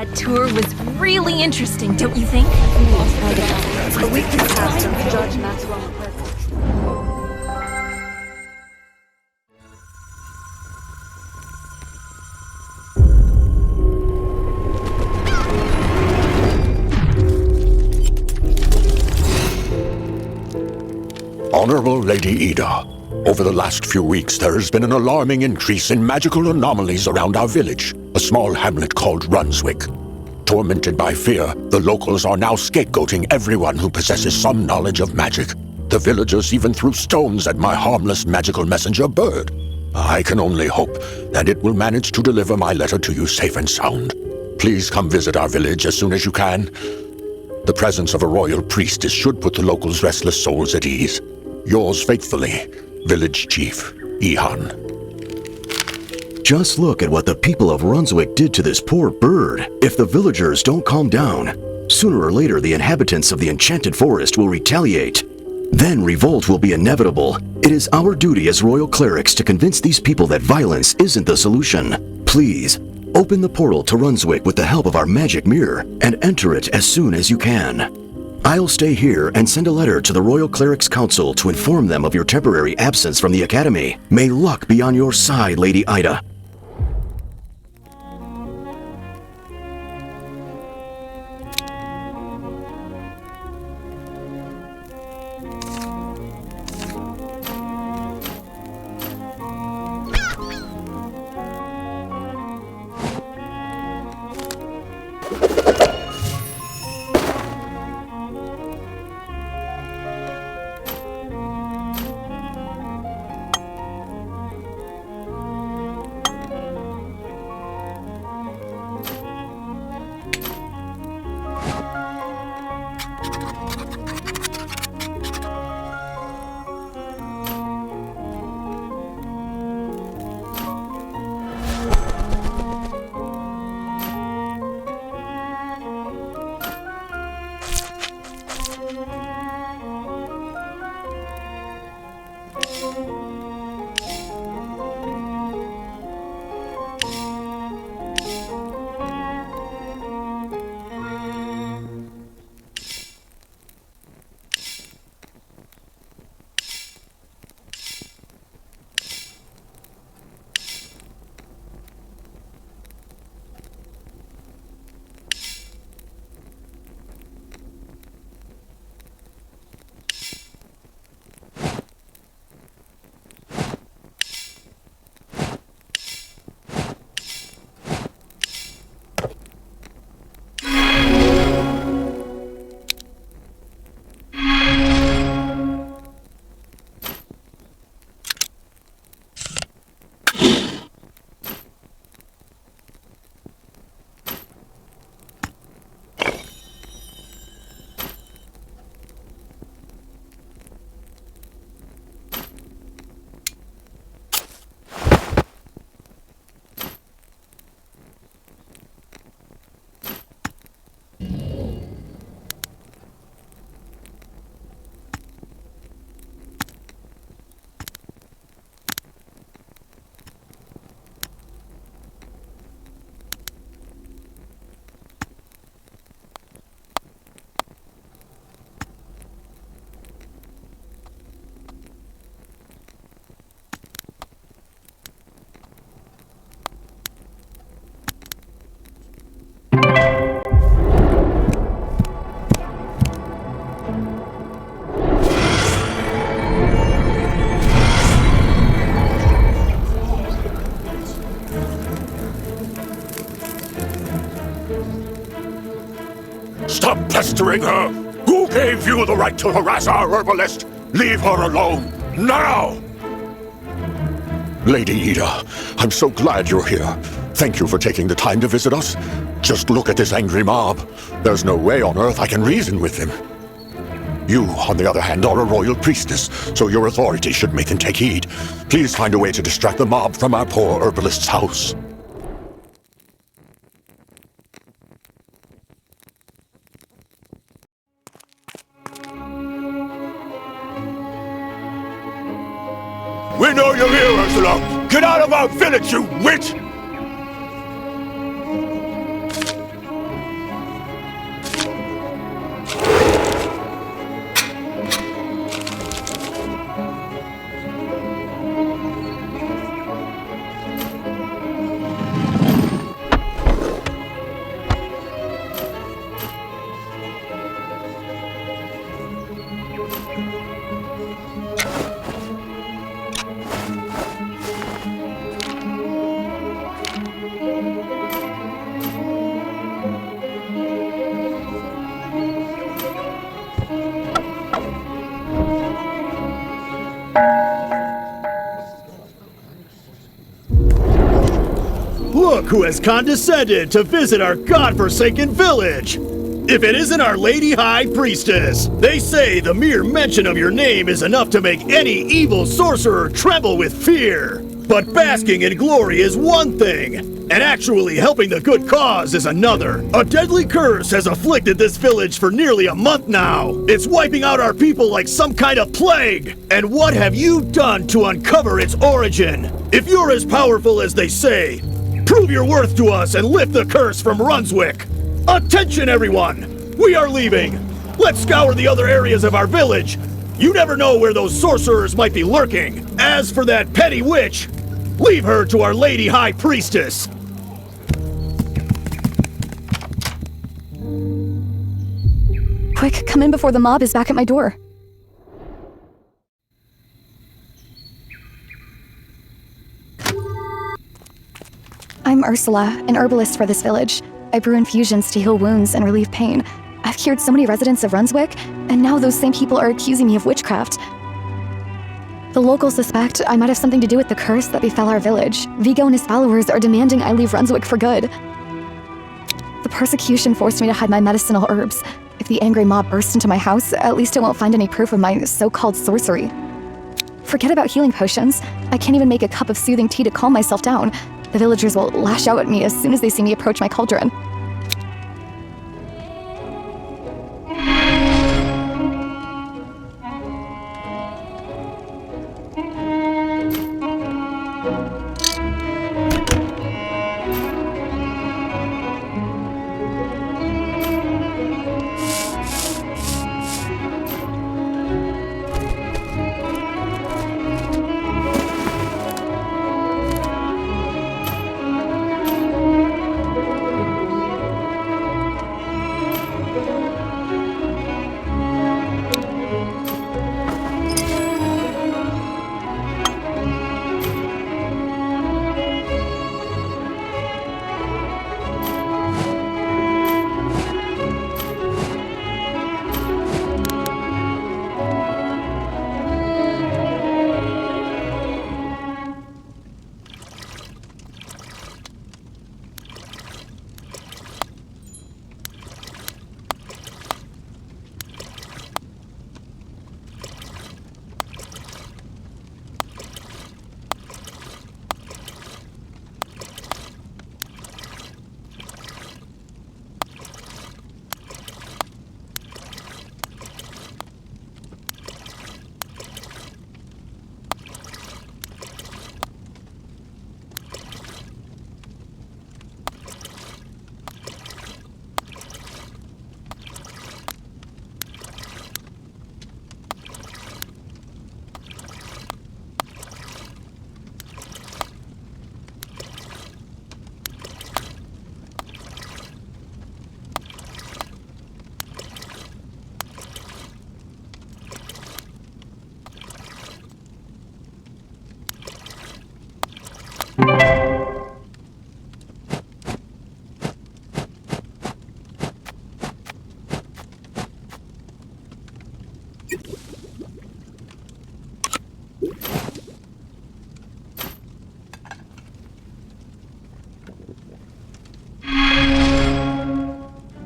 That tour was really interesting, don't you think? A week has passed since Judge Maxwell reported. Honorable Lady Ida, over the last few weeks there has been an alarming increase in magical anomalies around our village, a small hamlet called Runswick. Tormented by fear, the locals are now scapegoating everyone who possesses some knowledge of magic. The villagers even threw stones at my harmless magical messenger bird. I can only hope that it will manage to deliver my letter to you safe and sound. Please come visit our village as soon as you can. The presence of a royal priestess should put the locals' restless souls at ease. Yours faithfully, Village Chief, Ihan. Just look at what the people of Runswick did to this poor bird. If the villagers don't calm down, sooner or later the inhabitants of the enchanted forest will retaliate. Then revolt will be inevitable. It is our duty as royal clerics to convince these people that violence isn't the solution. Please, open the portal to Runswick with the help of our magic mirror and enter it as soon as you can. I'll stay here and send a letter to the Royal Clerics Council to inform them of your temporary absence from the Academy. May luck be on your side, Lady Ida. Stop pestering her! Who gave you the right to harass our herbalist? Leave her alone, now! Lady Ida, I'm so glad you're here. Thank you for taking the time to visit us. Just look at this angry mob. There's no way on earth I can reason with them. You, on the other hand, are a royal priestess, so your authority should make them take heed. Please find a way to distract the mob from our poor herbalist's house. We know you're here, Ursula! Get out of our village, you witch! Look who has condescended to visit our godforsaken village! If it isn't our Lady High Priestess! They say the mere mention of your name is enough to make any evil sorcerer tremble with fear! But basking in glory is one thing, and actually helping the good cause is another. A deadly curse has afflicted this village for nearly a month now. It's wiping out our people like some kind of plague. And what have you done to uncover its origin? If you're as powerful as they say, prove your worth to us and lift the curse from Runswick. Attention, everyone! We are leaving. Let's scour the other areas of our village. You never know where those sorcerers might be lurking. As for that petty witch, leave her to our Lady High Priestess. Quick, come in before the mob is back at my door. I'm Ursula, an herbalist for this village. I brew infusions to heal wounds and relieve pain. I've cured so many residents of Runswick, and now those same people are accusing me of witchcraft. The locals suspect I might have something to do with the curse that befell our village. Vigo and his followers are demanding I leave Runswick for good. The persecution forced me to hide my medicinal herbs. If the angry mob bursts into my house, at least it won't find any proof of my so-called sorcery. Forget about healing potions. I can't even make a cup of soothing tea to calm myself down. The villagers will lash out at me as soon as they see me approach my cauldron.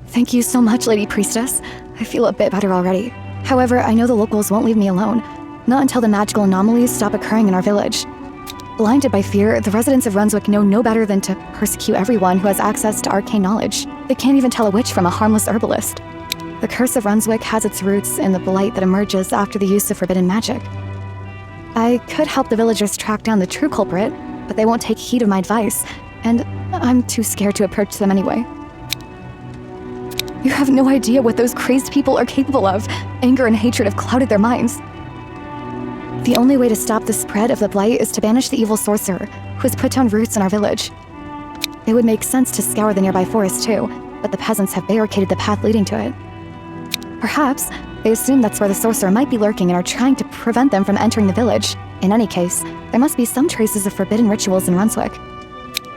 Thank you so much, Lady Priestess. I feel a bit better already. However, I know the locals won't leave me alone. Not until the magical anomalies stop occurring in our village. Blinded by fear, the residents of Runswick know no better than to persecute everyone who has access to arcane knowledge. They can't even tell a witch from a harmless herbalist. The curse of Runswick has its roots in the blight that emerges after the use of forbidden magic. I could help the villagers track down the true culprit, but they won't take heed of my advice, and I'm too scared to approach them anyway. You have no idea what those crazed people are capable of. Anger and hatred have clouded their minds. The only way to stop the spread of the blight is to banish the evil sorcerer, who has put down roots in our village. It would make sense to scour the nearby forest too, but the peasants have barricaded the path leading to it. Perhaps they assume that's where the sorcerer might be lurking and are trying to prevent them from entering the village. In any case, there must be some traces of forbidden rituals in Runswick.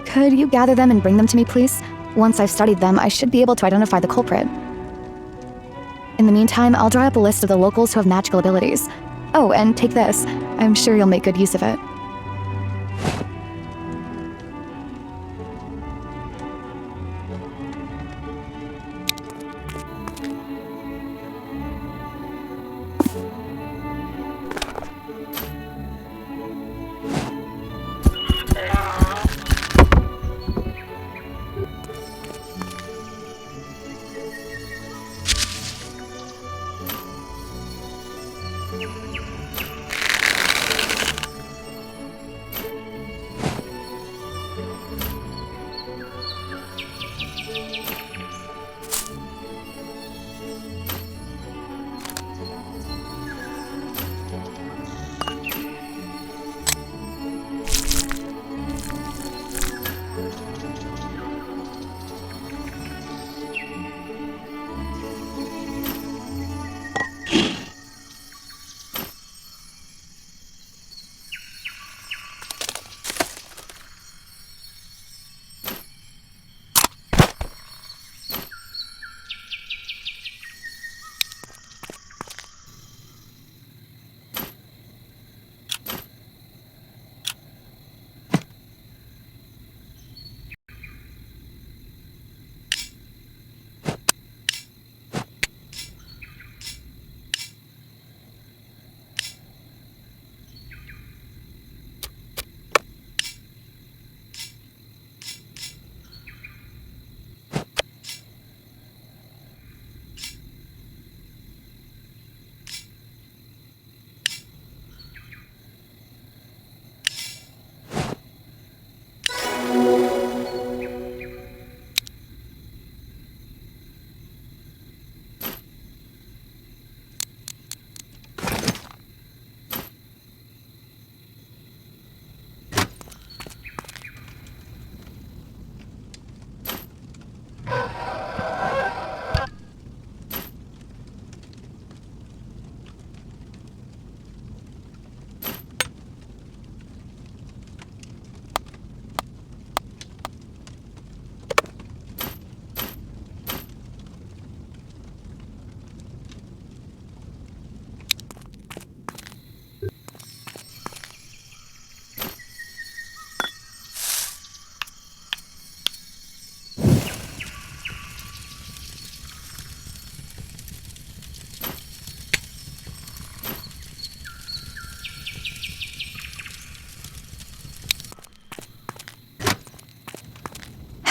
Could you gather them and bring them to me, please? Once I've studied them, I should be able to identify the culprit. In the meantime, I'll draw up a list of the locals who have magical abilities. Oh, and take this. I'm sure you'll make good use of it.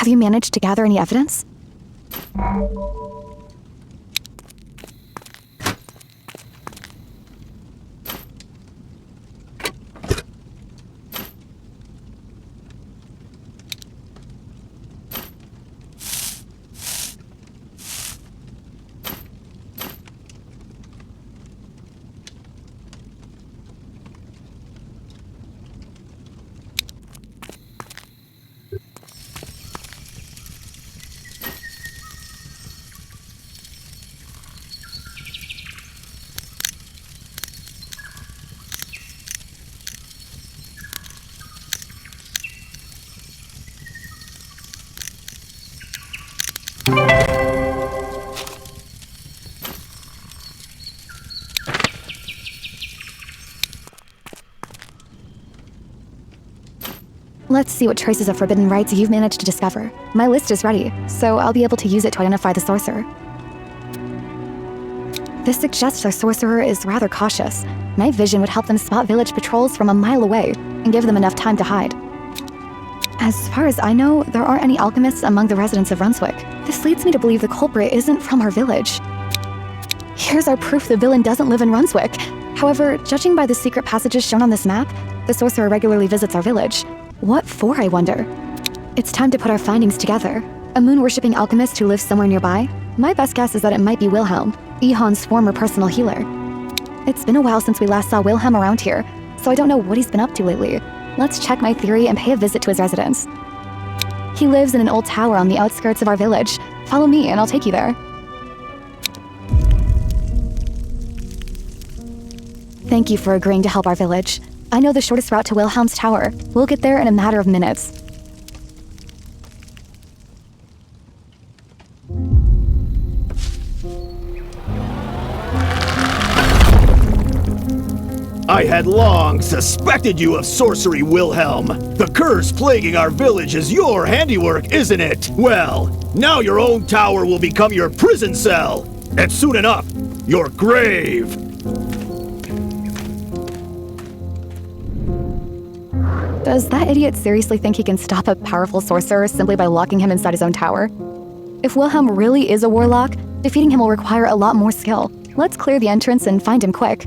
Have you managed to gather any evidence? Let's see what traces of forbidden rites you've managed to discover. My list is ready, so I'll be able to use it to identify the sorcerer. This suggests our sorcerer is rather cautious. Night vision would help them spot village patrols from a mile away and give them enough time to hide. As far as I know, there aren't any alchemists among the residents of Runswick. This leads me to believe the culprit isn't from our village. Here's our proof the villain doesn't live in Runswick. However, judging by the secret passages shown on this map, the sorcerer regularly visits our village. What for, I wonder? It's time to put our findings together. A moon-worshipping alchemist who lives somewhere nearby? My best guess is that it might be Wilhelm, Ehon's former personal healer. It's been a while since we last saw Wilhelm around here, so I don't know what he's been up to lately. Let's check my theory and pay a visit to his residence. He lives in an old tower on the outskirts of our village. Follow me and I'll take you there. Thank you for agreeing to help our village. I know the shortest route to Wilhelm's tower. We'll get there in a matter of minutes. I had long suspected you of sorcery, Wilhelm. The curse plaguing our village is your handiwork, isn't it? Well, now your own tower will become your prison cell, and soon enough, your grave. Does that idiot seriously think he can stop a powerful sorcerer simply by locking him inside his own tower? If Wilhelm really is a warlock, defeating him will require a lot more skill. Let's clear the entrance and find him quick.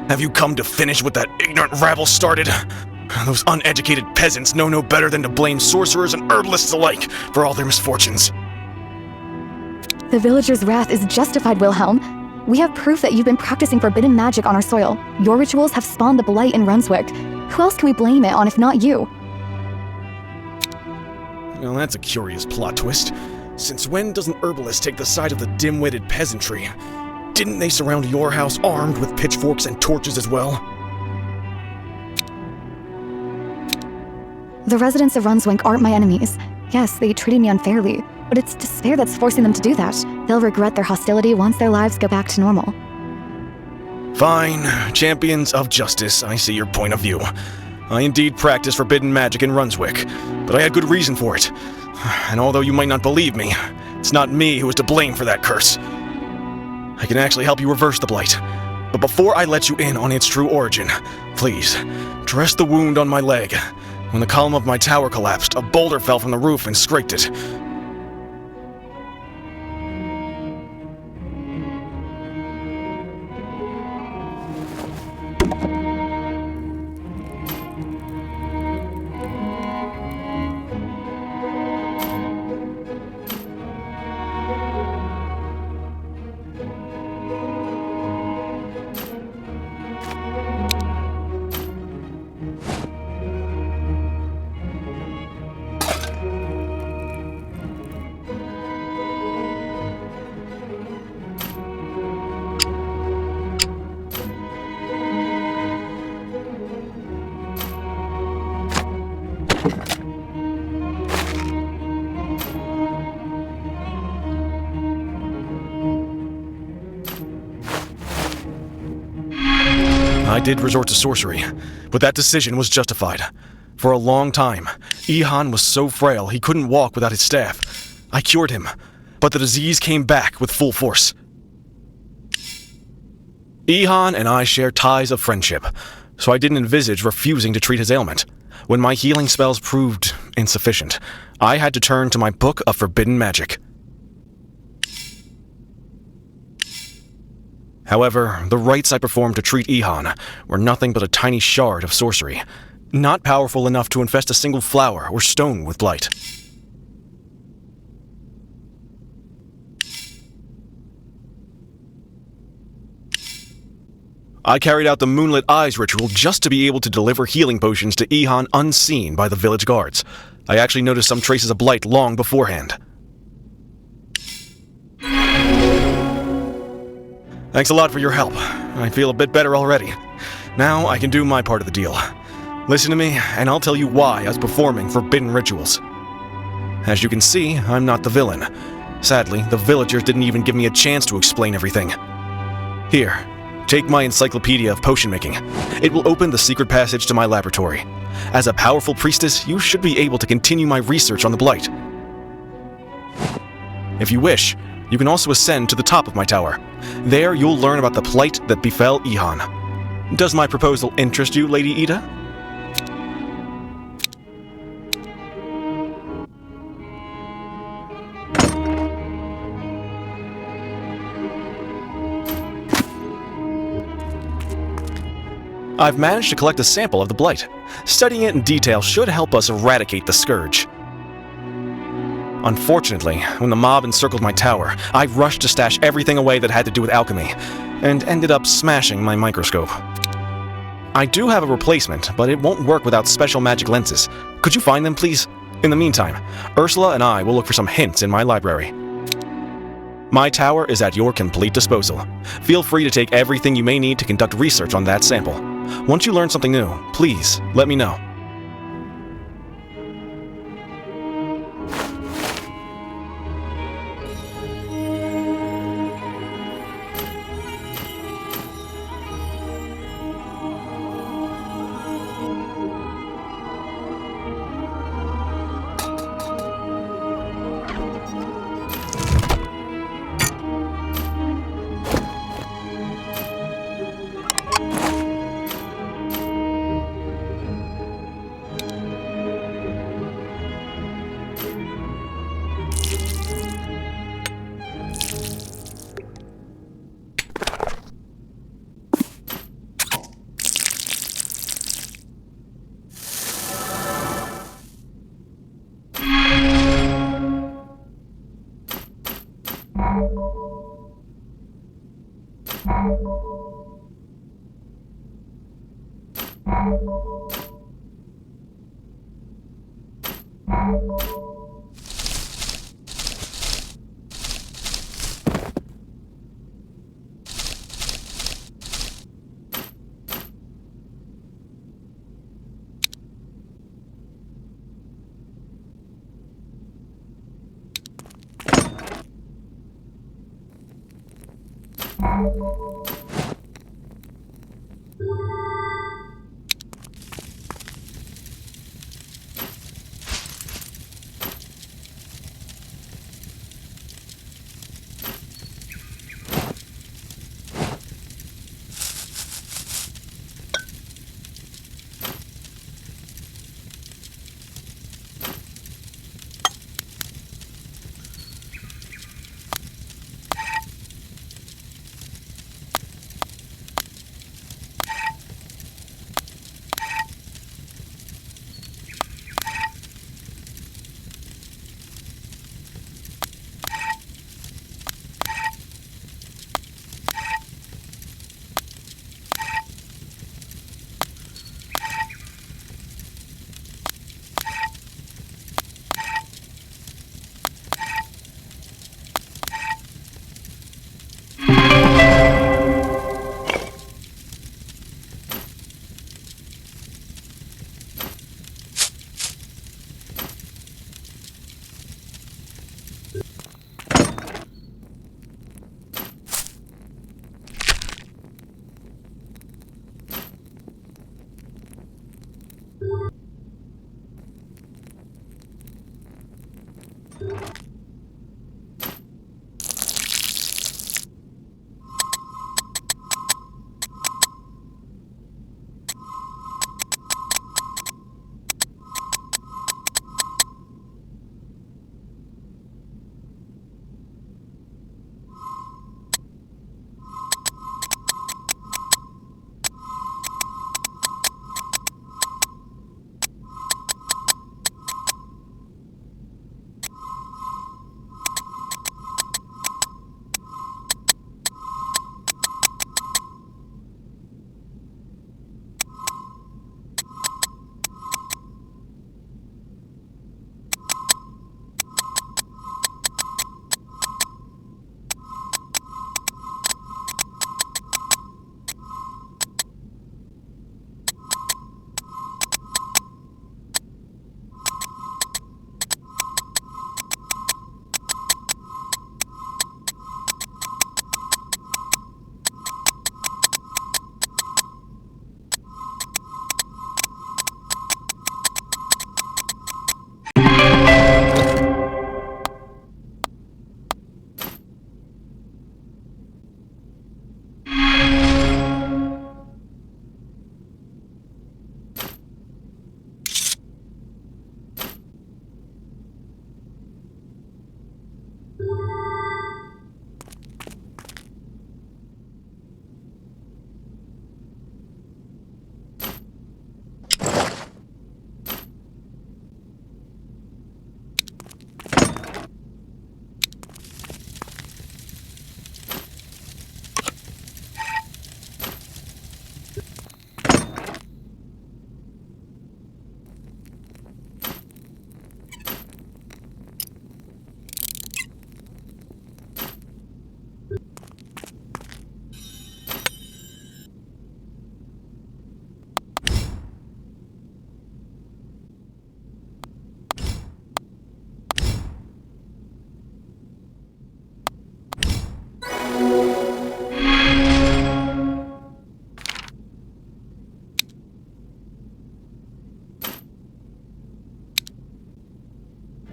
Have you come to finish what that ignorant rabble started? Those uneducated peasants know no better than to blame sorcerers and herbalists alike for all their misfortunes. The villagers' wrath is justified, Wilhelm. We have proof that you've been practicing forbidden magic on our soil. Your rituals have spawned the blight in Runswick. Who else can we blame it on if not you? Well, that's a curious plot twist. Since when does an herbalist take the side of the dim-witted peasantry? Didn't they surround your house armed with pitchforks and torches as well? The residents of Runswick aren't my enemies. Yes, they treated me unfairly, but it's despair that's forcing them to do that. They'll regret their hostility once their lives go back to normal. Fine. Champions of justice, I see your point of view. I indeed practice forbidden magic in Runswick, but I had good reason for it. And although you might not believe me, it's not me who is to blame for that curse. I can actually help you reverse the blight. But before I let you in on its true origin, please, dress the wound on my leg. When the column of my tower collapsed, a boulder fell from the roof and scraped it. I did resort to sorcery, but that decision was justified. For a long time, Ihan was so frail he couldn't walk without his staff. I cured him, but the disease came back with full force. Ihan and I share ties of friendship, so I didn't envisage refusing to treat his ailment. When my healing spells proved insufficient, I had to turn to my book of forbidden magic. However, the rites I performed to treat Ihan were nothing but a tiny shard of sorcery, not powerful enough to infest a single flower or stone with blight. I carried out the Moonlit Eyes ritual just to be able to deliver healing potions to Ihan unseen by the village guards. I actually noticed some traces of blight long beforehand. Thanks a lot for your help. I feel a bit better already. Now I can do my part of the deal. Listen to me, and I'll tell you why I was performing forbidden rituals. As you can see, I'm not the villain. Sadly, the villagers didn't even give me a chance to explain everything. Here, take my encyclopedia of potion making. It will open the secret passage to my laboratory. As a powerful priestess, you should be able to continue my research on the blight. If you wish, you can also ascend to the top of my tower. There, you'll learn about the plight that befell Ihan. Does my proposal interest you, Lady Ida? I've managed to collect a sample of the blight. Studying it in detail should help us eradicate the scourge. Unfortunately, when the mob encircled my tower, I rushed to stash everything away that had to do with alchemy, and ended up smashing my microscope. I do have a replacement, but it won't work without special magic lenses. Could you find them, please? In the meantime, Ursula and I will look for some hints in my library. My tower is at your complete disposal. Feel free to take everything you may need to conduct research on that sample. Once you learn something new, please let me know.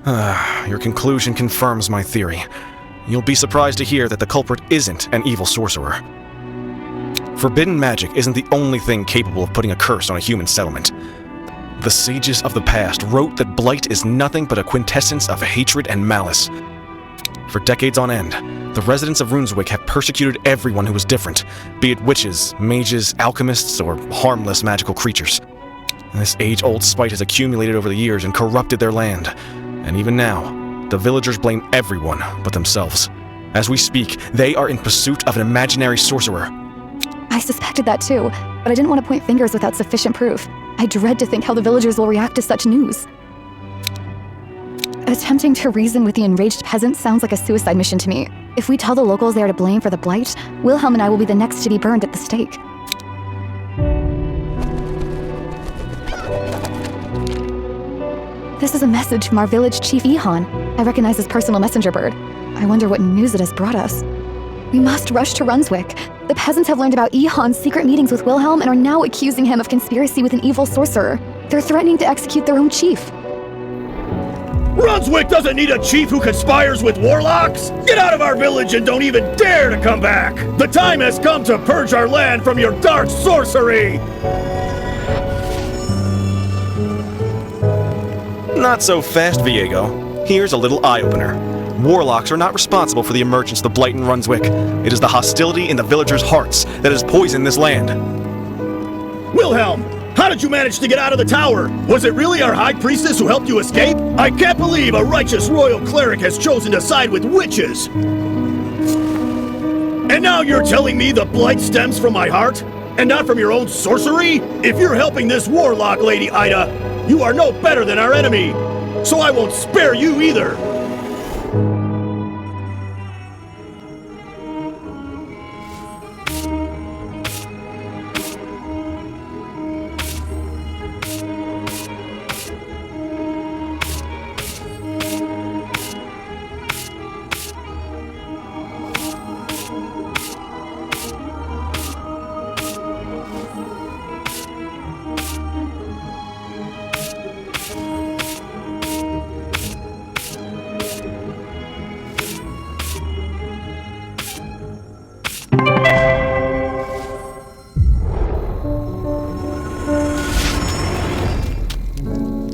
Your conclusion confirms my theory. You'll be surprised to hear that the culprit isn't an evil sorcerer. Forbidden magic isn't the only thing capable of putting a curse on a human settlement. The sages of the past wrote that blight is nothing but a quintessence of hatred and malice. For decades on end, the residents of Runswick have persecuted everyone who was different, be it witches, mages, alchemists, or harmless magical creatures. This age-old spite has accumulated over the years and corrupted their land. And even now, the villagers blame everyone but themselves. As we speak, they are in pursuit of an imaginary sorcerer. I suspected that too, but I didn't want to point fingers without sufficient proof. I dread to think how the villagers will react to such news. Attempting to reason with the enraged peasants sounds like a suicide mission to me. If we tell the locals they are to blame for the blight, Wilhelm and I will be the next to be burned at the stake. This is a message from our village chief Ihan. I recognize his personal messenger bird. I wonder what news it has brought us. We must rush to Runswick. The peasants have learned about Ihan's secret meetings with Wilhelm and are now accusing him of conspiracy with an evil sorcerer. They're threatening to execute their own chief. Runswick doesn't need a chief who conspires with warlocks! Get out of our village and don't even dare to come back! The time has come to purge our land from your dark sorcery! Not so fast, Viego. Here's a little eye-opener. Warlocks are not responsible for the emergence of the blight in Runswick. It is the hostility in the villagers' hearts that has poisoned this land. Wilhelm! How did you manage to get out of the tower? Was it really our high priestess who helped you escape? I can't believe a righteous royal cleric has chosen to side with witches! And now you're telling me the blight stems from my heart? And not from your own sorcery? If you're helping this warlock, Lady Ida, you are no better than our enemy! So I won't spare you either!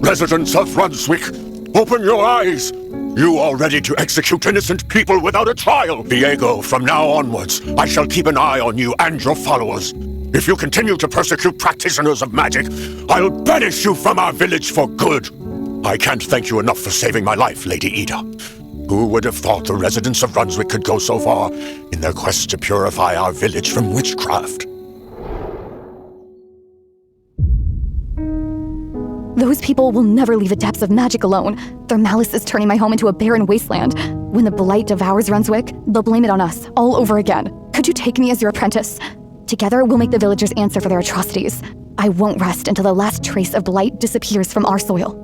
Residents of Runswick, open your eyes! You are ready to execute innocent people without a trial! Viego, from now onwards, I shall keep an eye on you and your followers. If you continue to persecute practitioners of magic, I'll banish you from our village for good! I can't thank you enough for saving my life, Lady Ida. Who would have thought the residents of Runswick could go so far in their quest to purify our village from witchcraft? Those people will never leave the depths of magic alone. Their malice is turning my home into a barren wasteland. When the blight devours Runswick, they'll blame it on us, all over again. Could you take me as your apprentice? Together, we'll make the villagers answer for their atrocities. I won't rest until the last trace of blight disappears from our soil.